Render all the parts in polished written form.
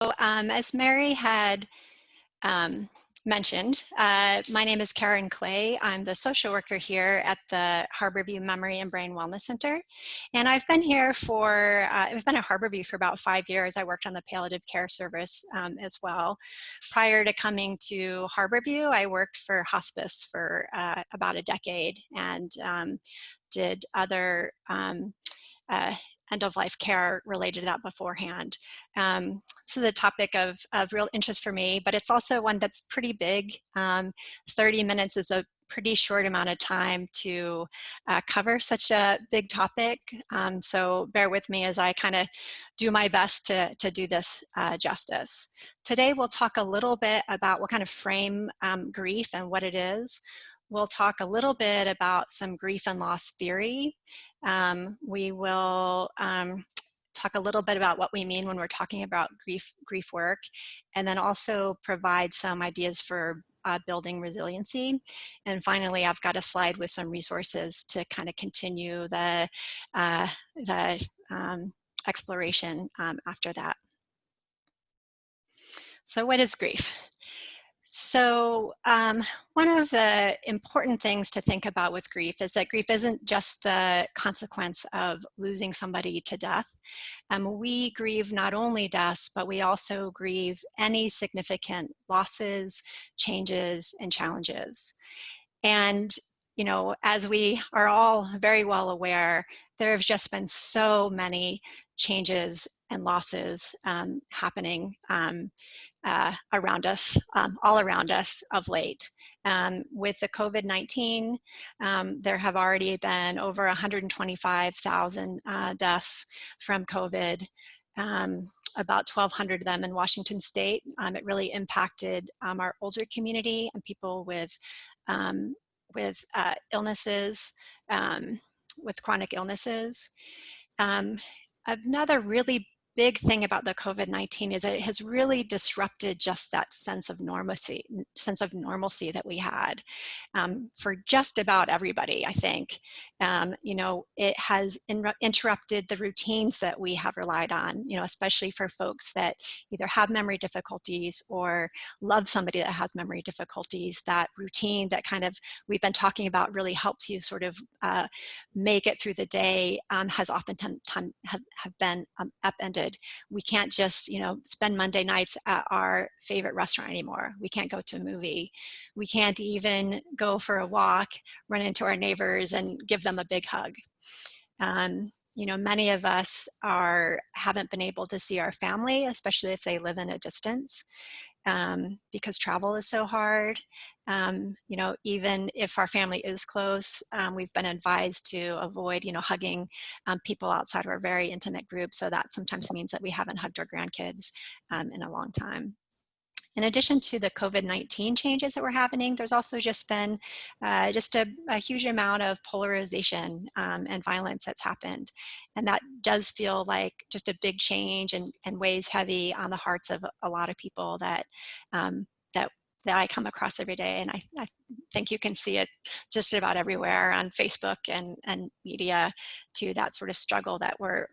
As Mary had mentioned, my name is Karen Clay. I'm the social worker here at the Harborview Memory and Brain Wellness Center. And I've been here for, I've been at Harborview for about 5 years. I worked on the palliative care service as well. Prior to coming to Harborview, I worked for hospice for about a decade and did other end-of-life care related to that beforehand. This is a topic of real interest for me, but it's also one that's pretty big. 30 minutes is a pretty short amount of time to cover such a big topic. So bear with me as I kind of do my best to do this justice. Today we'll talk a little bit about what kind of frame grief and what it is. We'll talk a little bit about some grief and loss theory. We will talk a little bit about what we mean when we're talking about grief work, and then also provide some ideas for building resiliency. And finally, I've got a slide with some resources to kind of continue the exploration after that. So what is grief? So one of the important things to think about with grief is that grief isn't just the consequence of losing somebody to death. We grieve not only deaths, but we also grieve any significant losses, changes, and challenges. And you know, as we are all very well aware, there have just been so many changes and losses happening around us, all around us of late. With the COVID-19, there have already been over 125,000 deaths from COVID, about 1,200 of them in Washington State. It really impacted our older community and people with illnesses, with chronic illnesses. Another really big thing about the COVID-19 is that it has really disrupted just that sense of normalcy that we had for just about everybody, I think. You know, it has interrupted the routines that we have relied on, you know, especially for folks that either have memory difficulties or love somebody that has memory difficulties. That routine that kind of we've been talking about really helps you sort of make it through the day has oftentimes have been upended. We can't just, you know, spend Monday nights at our favorite restaurant anymore. We can't go to a movie. We can't even go for a walk, run into our neighbors and give them a big hug. You know, many of us haven't been able to see our family, especially if they live in a distance, because travel is so hard. You know, even if our family is close, we've been advised to avoid, you know, hugging people outside of our very intimate group. So that sometimes means that we haven't hugged our grandkids in a long time. In addition to the COVID-19 changes that were happening, there's also just been just a huge amount of polarization and violence that's happened. And that does feel like just a big change and weighs heavy on the hearts of a lot of people that I come across every day. And I think you can see it just about everywhere on Facebook and media, to that sort of struggle that we're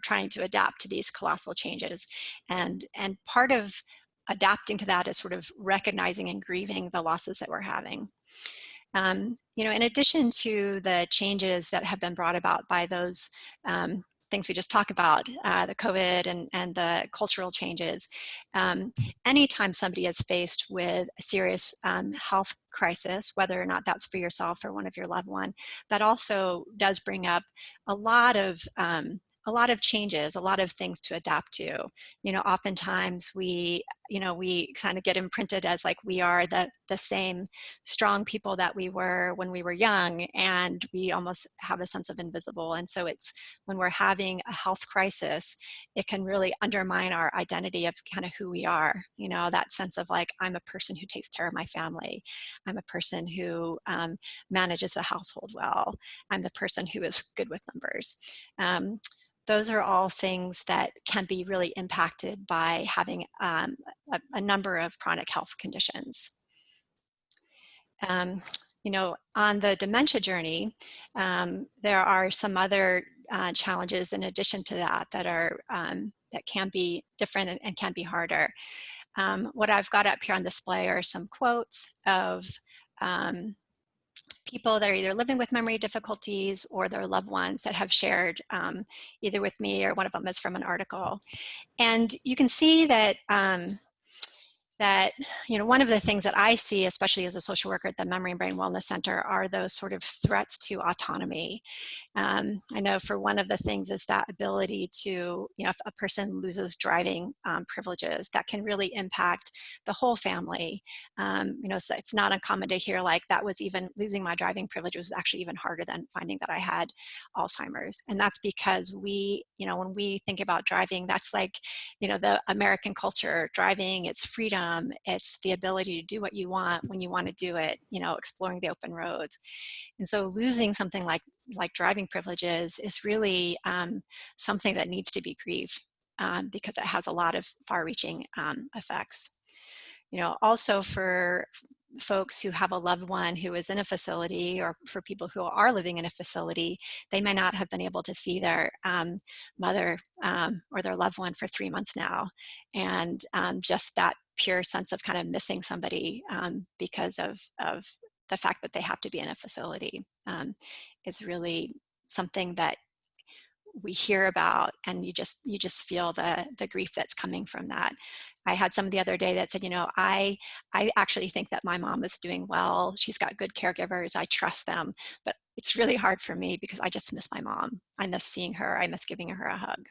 trying to adapt to these colossal changes. And part of adapting to that is sort of recognizing and grieving the losses that we're having. You know, in addition to the changes that have been brought about by those things we just talked about, the COVID and the cultural changes, anytime somebody is faced with a serious health crisis, whether or not that's for yourself or one of your loved one, that also does bring up a lot of changes, a lot of things to adapt to. You know, oftentimes we kind of get imprinted as like we are the same strong people that we were when we were young, and we almost have a sense of invisible. And so it's when we're having a health crisis, it can really undermine our identity of kind of who we are. You know, that sense of like, I'm a person who takes care of my family. I'm a person who manages the household well. I'm the person who is good with numbers. Those are all things that can be really impacted by having a number of chronic health conditions. You know, on the dementia journey, there are some other challenges in addition to that that that can be different and can be harder. What I've got up here on display are some quotes of people that are either living with memory difficulties or their loved ones that have shared either with me, or one of them is from an article. And you can see that that, one of the things that I see, especially as a social worker at the Memory and Brain Wellness Center, are those sort of threats to autonomy. I know for one of the things is that ability to, if a person loses driving privileges, that can really impact the whole family. So it's not uncommon to hear like that was even losing my driving privileges was actually even harder than finding that I had Alzheimer's. And that's because when we think about driving, that's like, the American culture. Driving, it's freedom, it's the ability to do what you want when you want to do it, exploring the open roads. And so losing something like driving privileges is really something that needs to be grieved, because it has a lot of far-reaching effects. Also for folks who have a loved one who is in a facility, or for people who are living in a facility, they may not have been able to see their mother or their loved one for 3 months now. And just that pure sense of kind of missing somebody because of the fact that they have to be in a facility is really something that we hear about, and you just feel the grief that's coming from that. I had some the other day that said, I actually think that my mom is doing well. She's got good caregivers. I trust them, but it's really hard for me because I just miss my mom. I miss seeing her. I miss giving her a hug.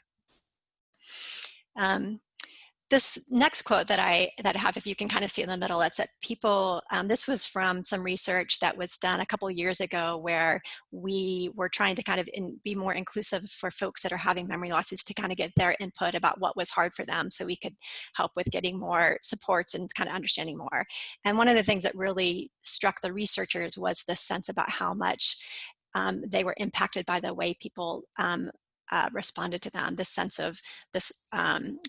This next quote that I have, if you can kind of see in the middle, it's that people, this was from some research that was done a couple of years ago, where we were trying to kind of be more inclusive for folks that are having memory losses, to kind of get their input about what was hard for them, so we could help with getting more supports and kind of understanding more. And one of the things that really struck the researchers was this sense about how much they were impacted by the way people responded to them. This sense of this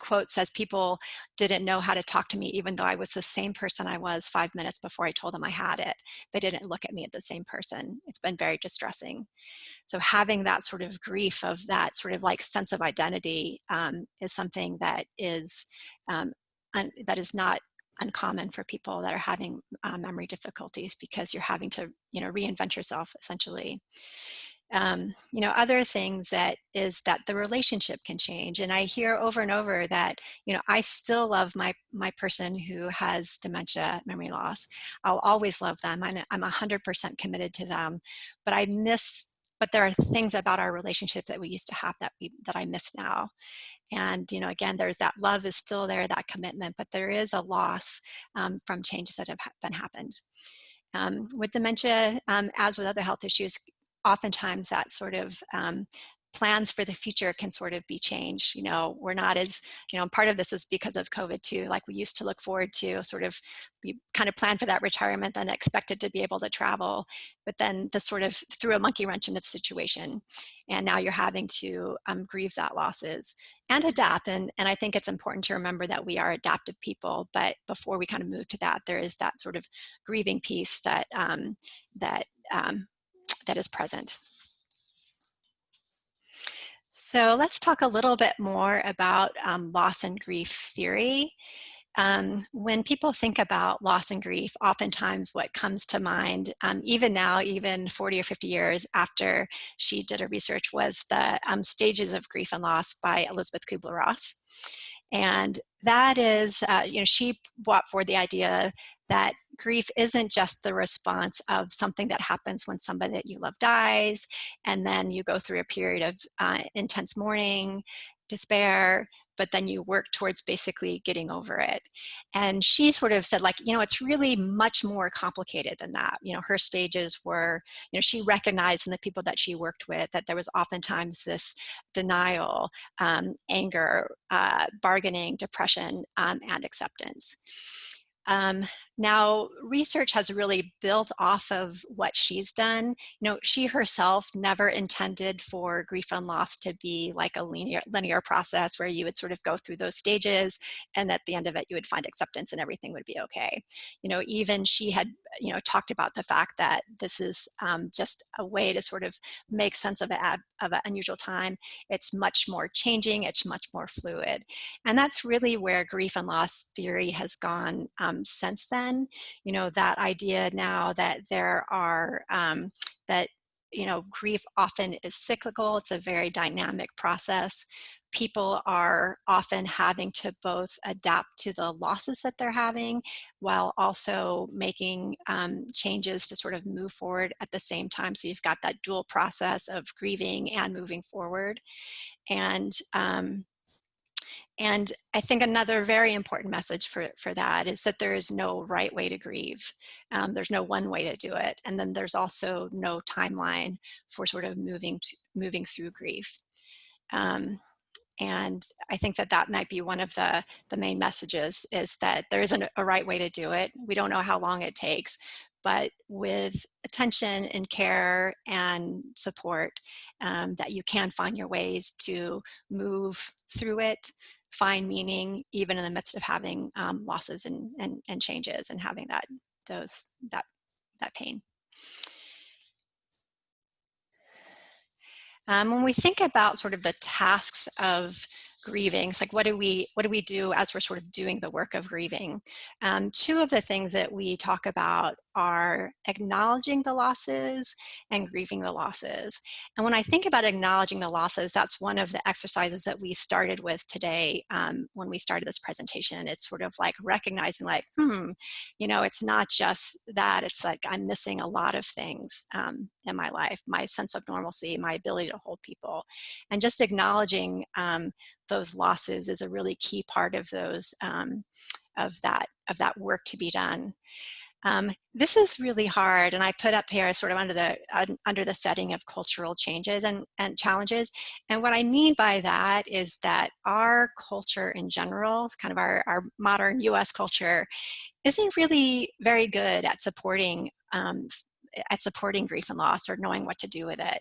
quote says, people didn't know how to talk to me, even though I was the same person I was 5 minutes before I told them I had it. They didn't look at me as the same person. It's been very distressing. So having that sort of grief of that sort of like sense of identity is something that is not uncommon for people that are having memory difficulties, because you're having to reinvent yourself essentially. Other things that is that the relationship can change. And I hear over and over that, I still love my person who has dementia, memory loss. I'll always love them. I'm 100% committed to them, but there are things about our relationship that we used to have that I miss now. And, again, there's that love is still there, that commitment, but there is a loss from changes that have been happened. With dementia, as with other health issues, oftentimes that sort of plans for the future can sort of be changed. We're not as, part of this is because of COVID too. Like we used to look forward to sort of, we kind of plan for that retirement, then expected to be able to travel, but then this sort of threw a monkey wrench into the situation. And now you're having to grieve that losses and adapt. And I think it's important to remember that we are adaptive people, but before we kind of move to that, there is that sort of grieving piece that is present. So let's talk a little bit more about loss and grief theory. When people think about loss and grief, oftentimes what comes to mind, even now, even 40 or 50 years after she did her research, was the Stages of Grief and Loss by Elizabeth Kubler-Ross. And that is, she brought forward the idea that grief isn't just the response of something that happens when somebody that you love dies, and then you go through a period of intense mourning, despair, but then you work towards basically getting over it. And she sort of said, like, it's really much more complicated than that. Her stages were, she recognized in the people that she worked with that there was oftentimes this denial, anger, bargaining, depression, and acceptance. Now, research has really built off of what she's done. She herself never intended for grief and loss to be like a linear process where you would sort of go through those stages, and at the end of it, you would find acceptance and everything would be okay. Even she had, talked about the fact that this is just a way to sort of make sense of an unusual time. It's much more changing. It's much more fluid. And that's really where grief and loss theory has gone since then. That idea now that there are, that, grief often is cyclical, it's a very dynamic process. People are often having to both adapt to the losses that they're having while also making changes to sort of move forward at the same time. So you've got that dual process of grieving and moving forward. And I think another very important message for that is that there is no right way to grieve. There's no one way to do it. And then there's also no timeline for sort of moving through grief. And I think that might be one of the main messages, is that there isn't a right way to do it. We don't know how long it takes, but with attention and care and support, that you can find your ways to move through it, find meaning, even in the midst of having losses and changes and having that pain. When we think about sort of the tasks of grieving, it's like, what do we do as we're sort of doing the work of grieving? Two of the things that we talk about are acknowledging the losses and grieving the losses. And when I think about acknowledging the losses, that's one of the exercises that we started with today when we started this presentation. It's sort of like recognizing, like, it's not just that, it's like I'm missing a lot of things in my life, my sense of normalcy, my ability to hold people. And just acknowledging those losses is a really key part of those of that work to be done. This is really hard, and I put up here sort of under the setting of cultural changes and challenges. And what I mean by that is that our culture in general, kind of our modern U.S. culture, isn't really very good at supporting grief and loss, or knowing what to do with it.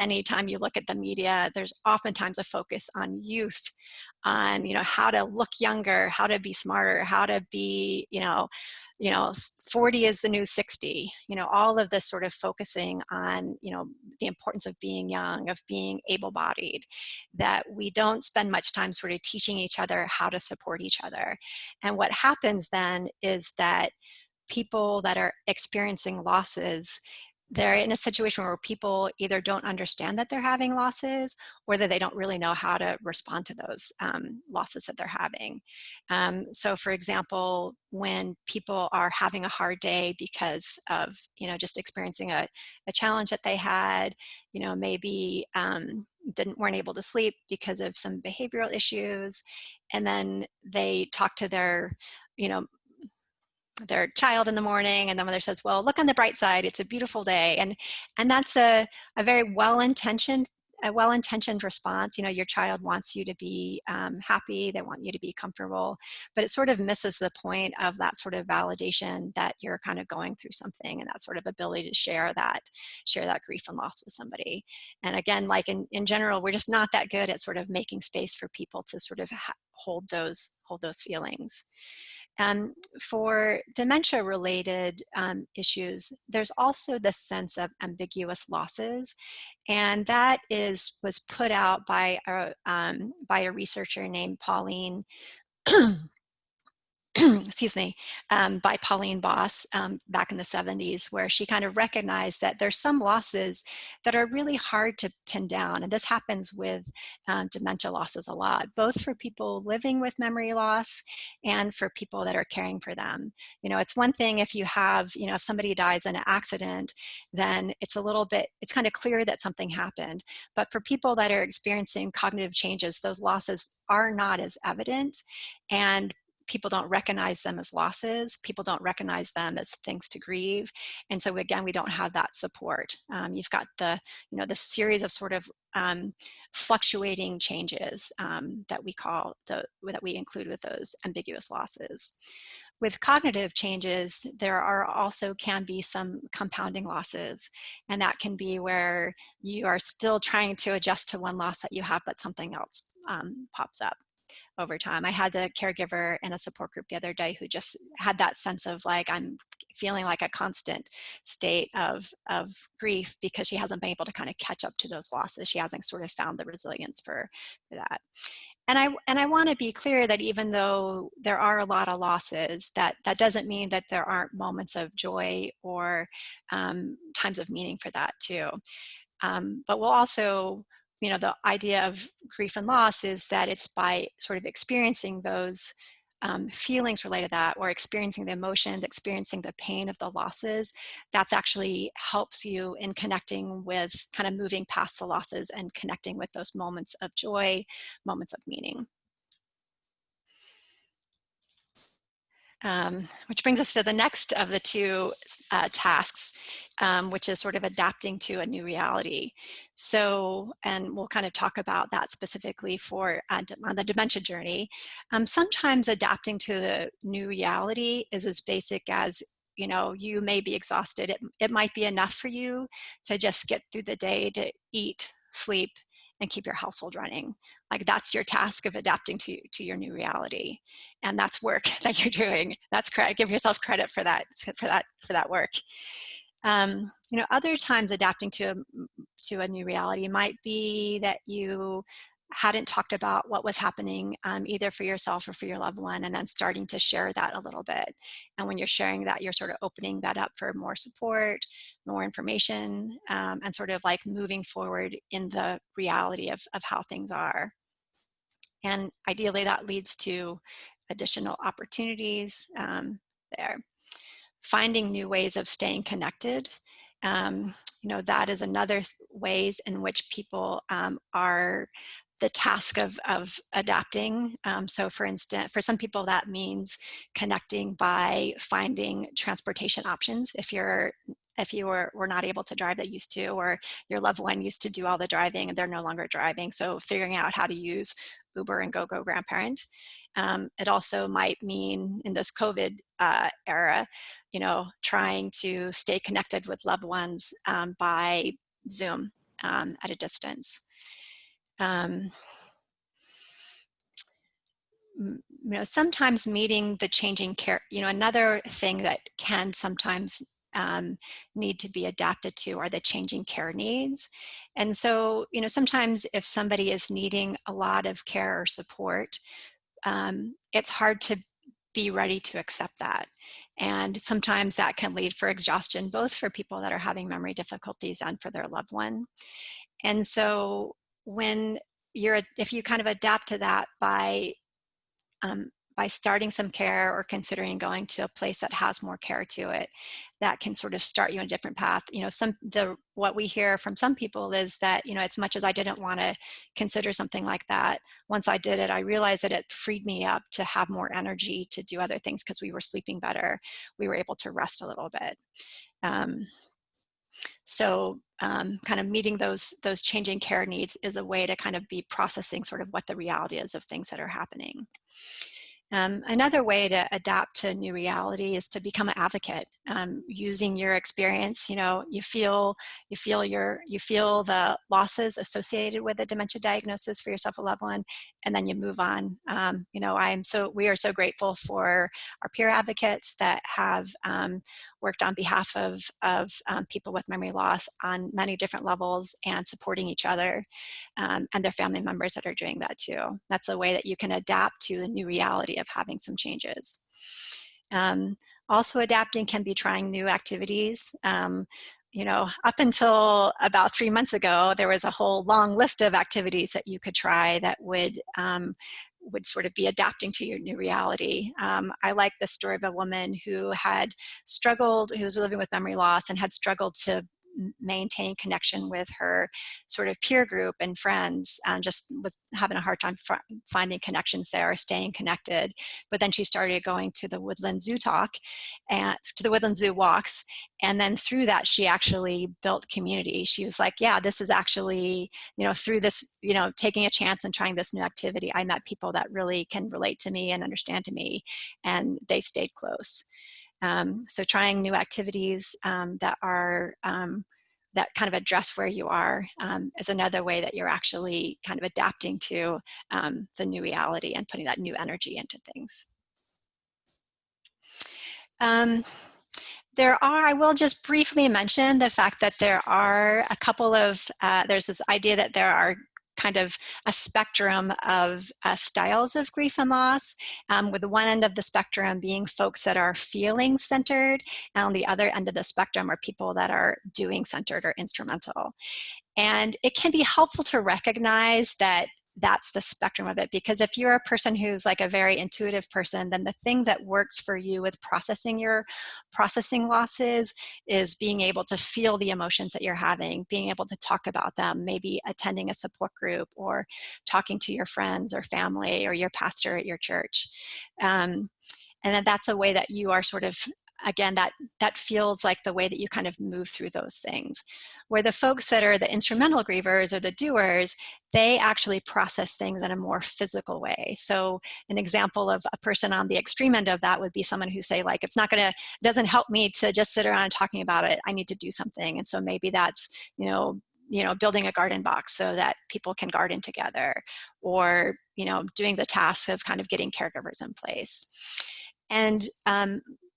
Any time you look at the media, there's oftentimes a focus on youth, on how to look younger, how to be smarter, how to be 40 is the new 60. All of this sort of focusing on the importance of being young, of being able-bodied, that we don't spend much time sort of teaching each other how to support each other. And what happens then is that people that are experiencing losses, they're in a situation where people either don't understand that they're having losses, or that they don't really know how to respond to those losses that they're having. So for example, when people are having a hard day because of just experiencing a challenge that they had, maybe weren't able to sleep because of some behavioral issues, and then they talk to their child in the morning, and the mother says, well, look on the bright side, it's a beautiful day. And that's a very well-intentioned response. Your child wants you to be happy, they want you to be comfortable, but it sort of misses the point of that sort of validation that you're kind of going through something, and that sort of ability to share that grief and loss with somebody. And again, like in general, we're just not that good at sort of making space for people to sort of hold those feelings. For dementia-related issues, there's also this sense of ambiguous losses, and that was put out by a researcher named Pauline excuse me, by Pauline Boss back in the 70s, where she kind of recognized that there's some losses that are really hard to pin down. And this happens with dementia losses a lot, both for people living with memory loss and for people that are caring for them. It's one thing if you have, if somebody dies in an accident, then it's kind of clear that something happened. But for people that are experiencing cognitive changes, those losses are not as evident. And people don't recognize them as losses. People don't recognize them as things to grieve. And so again, we don't have that support. You've got the, the series of sort of fluctuating changes that we include with those ambiguous losses. With cognitive changes, there are also can be some compounding losses, and that can be where you are still trying to adjust to one loss that you have, but something else pops up over time. I had a caregiver in a support group the other day who just had that sense of like, I'm feeling like a constant state of grief because she hasn't been able to kind of catch up to those losses. She hasn't sort of found the resilience for that. And I want to be clear that even though there are a lot of losses, that doesn't mean that there aren't moments of joy or times of meaning for that too. But we'll also, the idea of grief and loss is that it's by sort of experiencing those feelings related to that, or experiencing the emotions, experiencing the pain of the losses, that's actually helps you in connecting with, kind of moving past the losses and connecting with those moments of joy, moments of meaning. Which brings us to the next of the two tasks, which is sort of adapting to a new reality. So, and we'll kind of talk about that specifically for on the dementia journey. Sometimes adapting to the new reality is as basic as, you may be exhausted. It might be enough for you to just get through the day, to eat, sleep, and keep your household running. Like, that's your task of adapting to your new reality, and that's work that you're doing. That's credit. Give yourself credit for that work. Other times adapting to a new reality might be that you hadn't talked about what was happening either for yourself or for your loved one, and then starting to share that a little bit. And when you're sharing that, you're sort of opening that up for more support, more information, and sort of like moving forward in the reality of how things are. And ideally that leads to additional opportunities there. Finding new ways of staying connected. That is another ways in which people are the task of adapting. So for instance, for some people that means connecting by finding transportation options. If you were not able to drive, that used to, or your loved one used to do all the driving and they're no longer driving. So figuring out how to use Uber and GoGo Grandparent. It also might mean in this COVID era, trying to stay connected with loved ones by Zoom at a distance. Sometimes meeting the changing care, another thing that can sometimes need to be adapted to are the changing care needs. And so, sometimes if somebody is needing a lot of care or support, it's hard to be ready to accept that. And sometimes that can lead for exhaustion, both for people that are having memory difficulties and for their loved one. And so if you kind of adapt to that by starting some care or considering going to a place that has more care to it, that can sort of start you on a different path. What we hear from some people is that, as much as I didn't want to consider something like that, once I did it, I realized that it freed me up to have more energy to do other things because we were sleeping better. We were able to rest a little bit. Kind of meeting those changing care needs is a way to kind of be processing sort of what the reality is of things that are happening. Another way to adapt to new reality is to become an advocate, using your experience. You feel the losses associated with a dementia diagnosis for yourself, a loved one, and then you move on. We are so grateful for our peer advocates that have worked on behalf of people with memory loss on many different levels and supporting each other, and their family members that are doing that too. That's a way that you can adapt to the new reality of having some changes. Also adapting can be trying new activities. Up until about 3 months ago, there was a whole long list of activities that you could try that would sort of be adapting to your new reality. I like the story of a woman who was living with memory loss and had struggled to maintain connection with her sort of peer group and friends, and just was having a hard time finding connections there or staying connected. But then she started going to the Woodland Zoo talk and to the Woodland Zoo walks. And then through that, she actually built community. She was like, yeah, this is actually, through this, taking a chance and trying this new activity, I met people that really can relate to me and understand to me, and they've stayed close. So trying new activities that are that kind of address where you are is another way that you're actually kind of adapting to the new reality and putting that new energy into things. I will just briefly mention the fact that there are a couple of, there's this idea that there are kind of a spectrum of styles of grief and loss, with the one end of the spectrum being folks that are feeling centered, and on the other end of the spectrum are people that are doing centered or instrumental. And it can be helpful to recognize that that's the spectrum of it, because if you're a person who's like a very intuitive person, then the thing that works for you with processing losses is being able to feel the emotions that you're having, being able to talk about them, maybe attending a support group or talking to your friends or family or your pastor at your church. And then that's a way that you are sort of, again, that feels like the way that you kind of move through those things. Where the folks that are the instrumental grievers or the doers, they actually process things in a more physical way. So an example of a person on the extreme end of that would be someone who say, like, it doesn't help me to just sit around and talking about it. I need to do something. And so maybe that's, building a garden box so that people can garden together, or, doing the tasks of kind of getting caregivers in place. And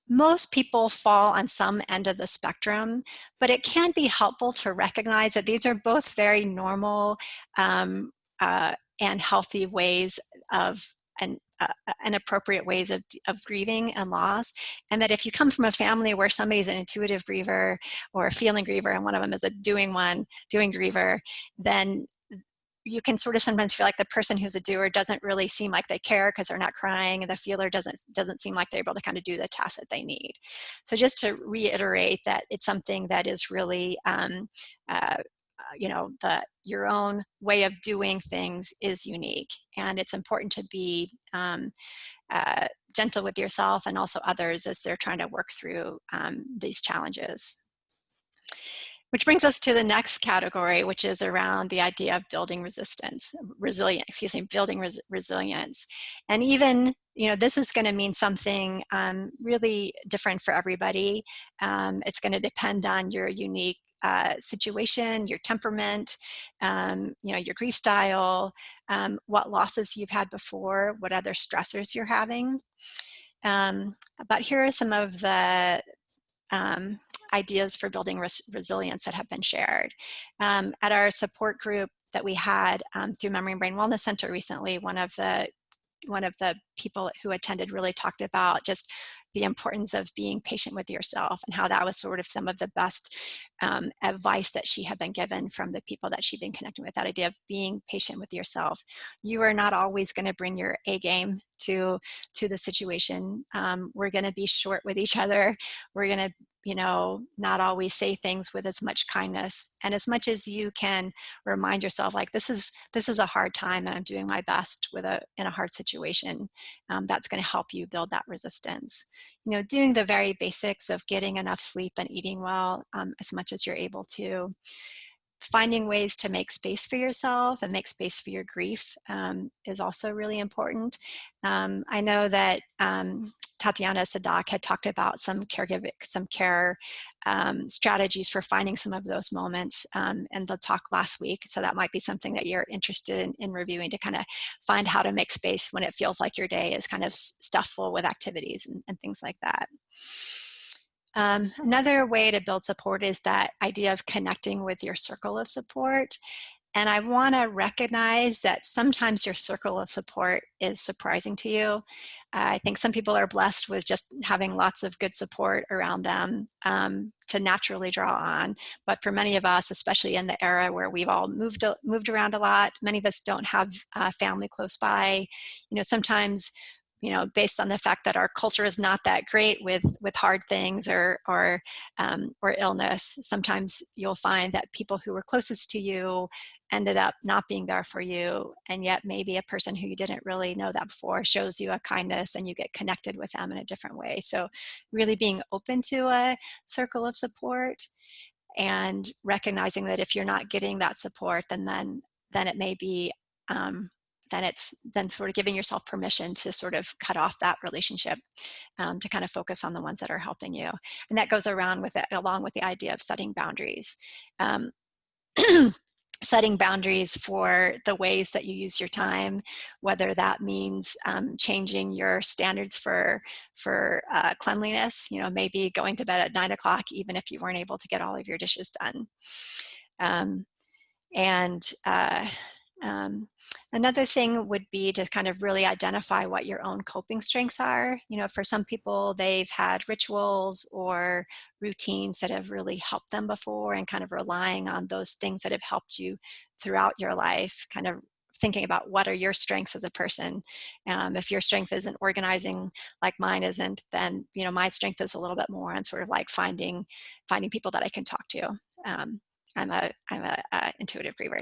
most people fall on some end of the spectrum, but it can be helpful to recognize that these are both very normal and healthy ways of, and appropriate ways of grieving and loss. And that if you come from a family where somebody's an intuitive griever or a feeling griever, and one of them is a doing griever, then you can sort of sometimes feel like the person who's a doer doesn't really seem like they care because they're not crying, and the feeler doesn't seem like they're able to kind of do the task that they need. So just to reiterate that it's something that is really, your own way of doing things is unique, and it's important to be gentle with yourself and also others as they're trying to work through these challenges. Which brings us to the next category, which is around the idea of building resilience. And even, this is going to mean something really different for everybody. It's going to depend on your unique situation, your temperament, your grief style, what losses you've had before, what other stressors you're having. But here are some of the ideas for building resilience that have been shared. At our support group that we had through Memory and Brain Wellness Center recently, one of the people who attended really talked about just the importance of being patient with yourself, and how that was sort of some of the best advice that she had been given from the people that she'd been connecting with, that idea of being patient with yourself. You are not always going to bring your A game to the situation. We're going to be short with each other. We're going to not always say things with as much kindness. And as much as you can remind yourself, like, this is a hard time and I'm doing my best in a hard situation, that's going to help you build that resistance. Doing the very basics of getting enough sleep and eating well as much as you're able to. Finding ways to make space for yourself and make space for your grief is also really important. I know that Tatiana Sadak had talked about some care strategies for finding some of those moments in the talk last week. So that might be something that you're interested in reviewing, to kind of find how to make space when it feels like your day is kind of stuffed full with activities and things like that. Another way to build support is that idea of connecting with your circle of support. And I want to recognize that sometimes your circle of support is surprising to you. I think some people are blessed with just having lots of good support around them to naturally draw on. But for many of us, especially in the era where we've all moved around a lot, many of us don't have family close by. Sometimes based on the fact that our culture is not that great with hard things or illness, sometimes you'll find that people who were closest to you ended up not being there for you, and yet maybe a person who you didn't really know that before shows you a kindness and you get connected with them in a different way. So really being open to a circle of support and recognizing that if you're not getting that support, then it may be then sort of giving yourself permission to sort of cut off that relationship, to kind of focus on the ones that are helping you. And that goes around with it, along with the idea of setting boundaries. Setting boundaries for the ways that you use your time, whether that means changing your standards for cleanliness, maybe going to bed at 9 o'clock, even if you weren't able to get all of your dishes done. Another thing would be to kind of really identify what your own coping strengths are. For some people, they've had rituals or routines that have really helped them before, and kind of relying on those things that have helped you throughout your life, kind of thinking about what are your strengths as a person. If your strength isn't organizing like mine isn't, then my strength is a little bit more on sort of like finding people that I can talk to. I'm a intuitive griever.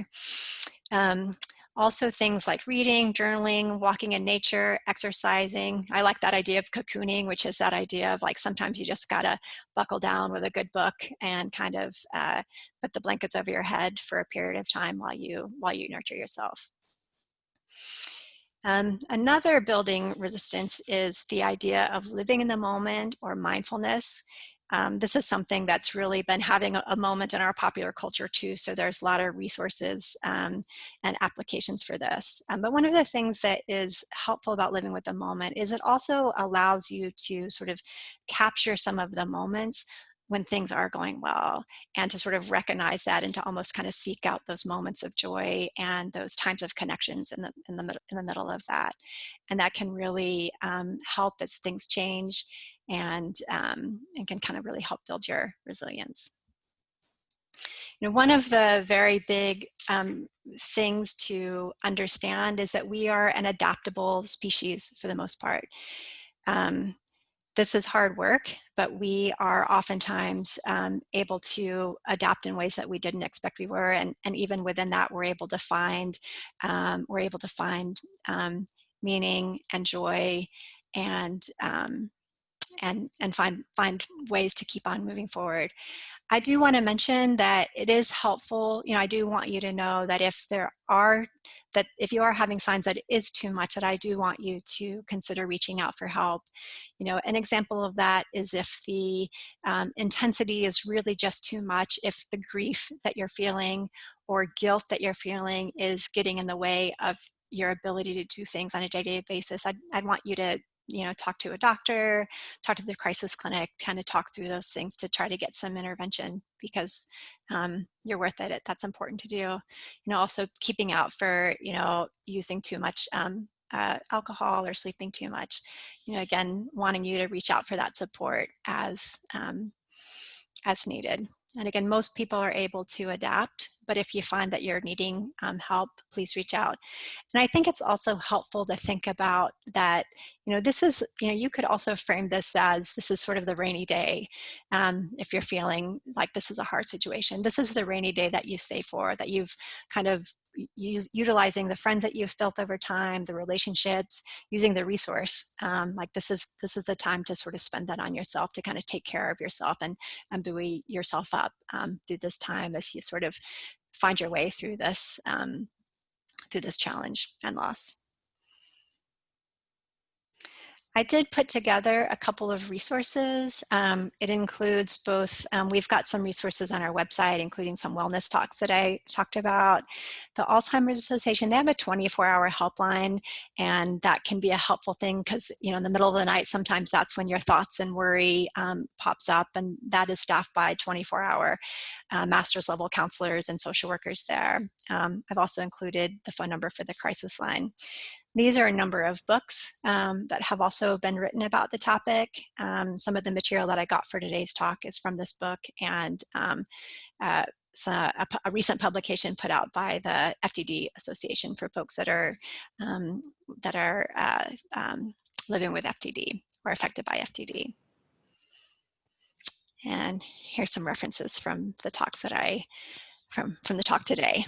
Also things like reading, journaling, walking in nature, exercising. I like that idea of cocooning, which is that idea of like sometimes you just gotta buckle down with a good book and kind of put the blankets over your head for a period of time while you nurture yourself. Another building resistance is the idea of living in the moment or mindfulness. This is something that's really been having a moment in our popular culture too, so there's a lot of resources and applications for this. But one of the things that is helpful about living with the moment is it also allows you to sort of capture some of the moments when things are going well, and to sort of recognize that and to almost kind of seek out those moments of joy and those times of connections in the middle of that. And that can really help as things change, and can kind of really help build your resilience. One of the very big things to understand is that we are an adaptable species for the most part. This is hard work, but we are oftentimes able to adapt in ways that we didn't expect we were, and even within that, we're able to find meaning and joy, and find ways to keep on moving forward. I do want to mention that it is helpful. I do want you to know that if you are having signs that it is too much, that I do want you to consider reaching out for help. An example of that is if the intensity is really just too much, if the grief that you're feeling or guilt that you're feeling is getting in the way of your ability to do things on a day-to-day basis, I'd want you to talk to a doctor, talk to the crisis clinic, kind of talk through those things to try to get some intervention, because you're worth it. That's important to do. Also keeping out for, using too much alcohol or sleeping too much. Again, wanting you to reach out for that support as needed. And again, most people are able to adapt, but if you find that you're needing help, please reach out. And I think it's also helpful to think about that, this is, you could also frame this as, this is sort of the rainy day. If you're feeling like this is a hard situation, this is the rainy day that you stay for, that you've kind of utilizing the friends that you've built over time, the relationships, using the resource. Like this is the time to sort of spend that on yourself, to kind of take care of yourself and buoy yourself up through this time as you sort of find your way through this challenge and loss. I did put together a couple of resources. It includes both, we've got some resources on our website, including some wellness talks that I talked about. The Alzheimer's Association, they have a 24-hour helpline, and that can be a helpful thing because, in the middle of the night, sometimes that's when your thoughts and worry pops up, and that is staffed by 24-hour master's level counselors and social workers there. I've also included the phone number for the crisis line. These are a number of books that have also been written about the topic. Some of the material that I got for today's talk is from this book, and a recent publication put out by the FTD Association for folks that are living with FTD or affected by FTD. And here's some references from the talks that from the talk today.